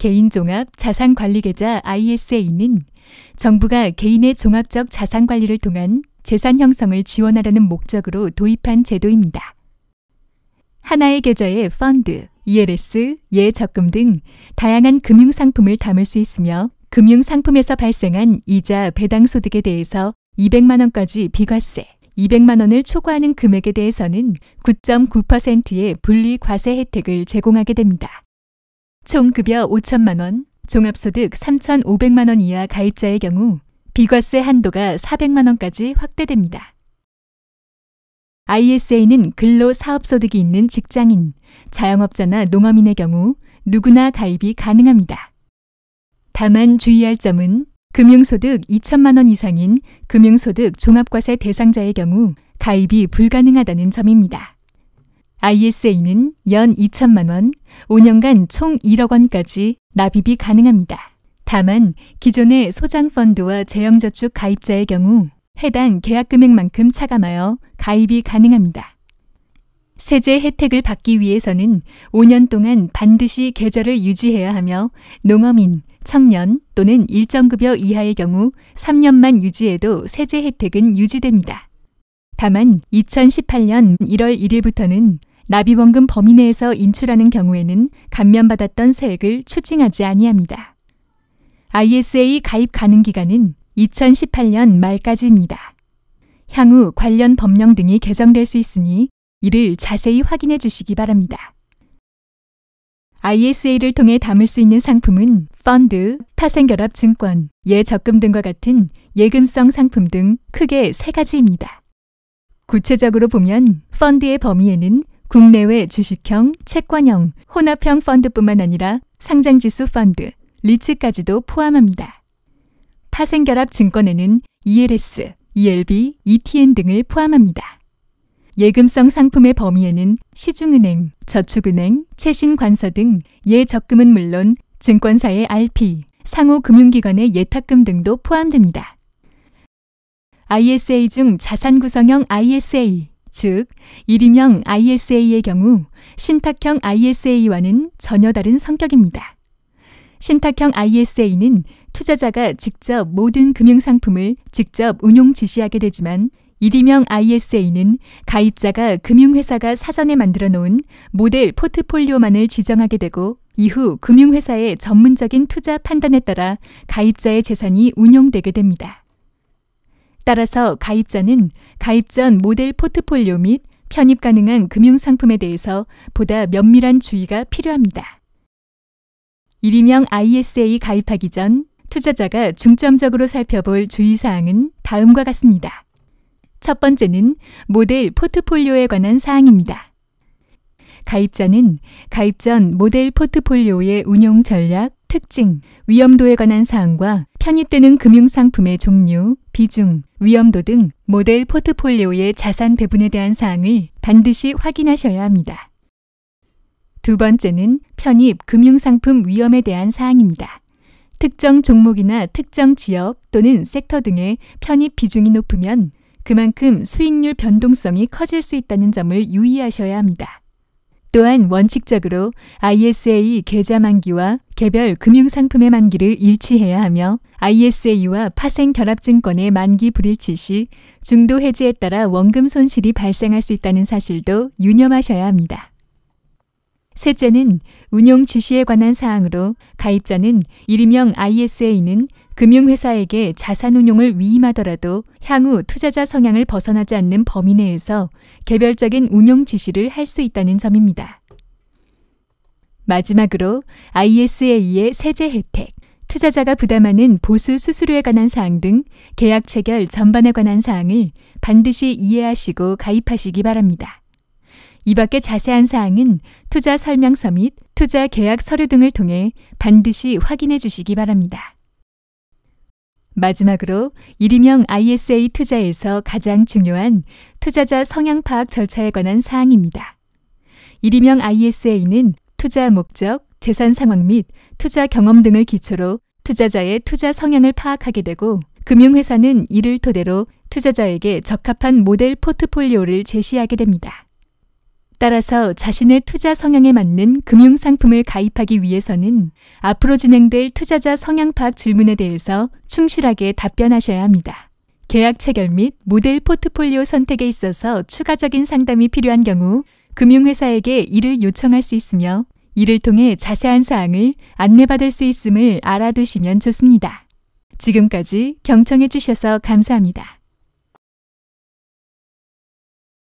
개인종합 자산관리계좌 ISA는 정부가 개인의 종합적 자산관리를 통한 재산 형성을 지원하려는 목적으로 도입한 제도입니다. 하나의 계좌에 펀드, ELS, 예적금 등 다양한 금융상품을 담을 수 있으며 금융상품에서 발생한 이자 배당 소득에 대해서 200만 원까지 비과세, 200만 원을 초과하는 금액에 대해서는 9.9%의 분리과세 혜택을 제공하게 됩니다. 총 급여 5천만 원, 종합소득 3,500만 원 이하 가입자의 경우 비과세 한도가 400만 원까지 확대됩니다. ISA는 근로사업소득이 있는 직장인, 자영업자나 농어민의 경우 누구나 가입이 가능합니다. 다만 주의할 점은 금융소득 2천만 원 이상인 금융소득 종합과세 대상자의 경우 가입이 불가능하다는 점입니다. ISA는 연 2천만 원, 5년간 총 1억 원까지 납입이 가능합니다. 다만 기존의 소장펀드와 재형저축 가입자의 경우 해당 계약금액만큼 차감하여 가입이 가능합니다. 세제 혜택을 받기 위해서는 5년 동안 반드시 계좌를 유지해야 하며 농어민, 청년 또는 일정급여 이하의 경우 3년만 유지해도 세제 혜택은 유지됩니다. 다만 2018년 1월 1일부터는 납입원금 범위 내에서 인출하는 경우에는 감면받았던 세액을 추징하지 아니합니다. ISA 가입 가능 기간은 2018년 말까지입니다. 향후 관련 법령 등이 개정될 수 있으니 이를 자세히 확인해 주시기 바랍니다. ISA를 통해 담을 수 있는 상품은 펀드, 파생결합 증권, 예적금 등과 같은 예금성 상품 등 크게 3가지입니다. 구체적으로 보면 펀드의 범위에는 국내외 주식형, 채권형, 혼합형 펀드뿐만 아니라 상장지수 펀드, 리츠까지도 포함합니다. 파생결합 증권에는 ELS, ELB, ETN 등을 포함합니다. 예금성 상품의 범위에는 시중은행, 저축은행, 최신관서 등 예적금은 물론 증권사의 RP, 상호금융기관의 예탁금 등도 포함됩니다. ISA 중 자산구성형 ISA, 즉 일임형 ISA의 경우 신탁형 ISA와는 전혀 다른 성격입니다. 신탁형 ISA는 투자자가 직접 모든 금융상품을 직접 운용 지시하게 되지만 일임형 ISA는 가입자가 금융회사가 사전에 만들어 놓은 모델 포트폴리오만을 지정하게 되고 이후 금융회사의 전문적인 투자 판단에 따라 가입자의 재산이 운용되게 됩니다. 따라서 가입자는 가입 전 모델 포트폴리오 및 편입 가능한 금융상품에 대해서 보다 면밀한 주의가 필요합니다. 일임형 ISA 가입하기 전 투자자가 중점적으로 살펴볼 주의사항은 다음과 같습니다. 첫 번째는 모델 포트폴리오에 관한 사항입니다. 가입자는 가입 전 모델 포트폴리오의 운용 전략, 특징, 위험도에 관한 사항과 편입되는 금융상품의 종류, 비중, 위험도 등 모델 포트폴리오의 자산 배분에 대한 사항을 반드시 확인하셔야 합니다. 두 번째는 편입 금융상품 위험에 대한 사항입니다. 특정 종목이나 특정 지역 또는 섹터 등의 편입 비중이 높으면 그만큼 수익률 변동성이 커질 수 있다는 점을 유의하셔야 합니다. 또한 원칙적으로 ISA 계좌 만기와 개별 금융상품의 만기를 일치해야 하며 ISA와 파생결합증권의 만기 불일치 시 중도 해지에 따라 원금 손실이 발생할 수 있다는 사실도 유념하셔야 합니다. 셋째는 운용 지시에 관한 사항으로 가입자는 일임형 ISA는 금융회사에게 자산 운용을 위임하더라도 향후 투자자 성향을 벗어나지 않는 범위 내에서 개별적인 운용 지시를 할 수 있다는 점입니다. 마지막으로 ISA의 세제 혜택, 투자자가 부담하는 보수 수수료에 관한 사항 등 계약 체결 전반에 관한 사항을 반드시 이해하시고 가입하시기 바랍니다. 이 밖의 자세한 사항은 투자 설명서 및 투자 계약 서류 등을 통해 반드시 확인해 주시기 바랍니다. 마지막으로 일임형 ISA 투자에서 가장 중요한 투자자 성향 파악 절차에 관한 사항입니다. 일임형 ISA는 투자 목적, 재산 상황 및 투자 경험 등을 기초로 투자자의 투자 성향을 파악하게 되고 금융회사는 이를 토대로 투자자에게 적합한 모델 포트폴리오를 제시하게 됩니다. 따라서 자신의 투자 성향에 맞는 금융상품을 가입하기 위해서는 앞으로 진행될 투자자 성향 파악 질문에 대해서 충실하게 답변하셔야 합니다. 계약 체결 및 모델 포트폴리오 선택에 있어서 추가적인 상담이 필요한 경우 금융회사에게 이를 요청할 수 있으며 이를 통해 자세한 사항을 안내받을 수 있음을 알아두시면 좋습니다. 지금까지 경청해 주셔서 감사합니다.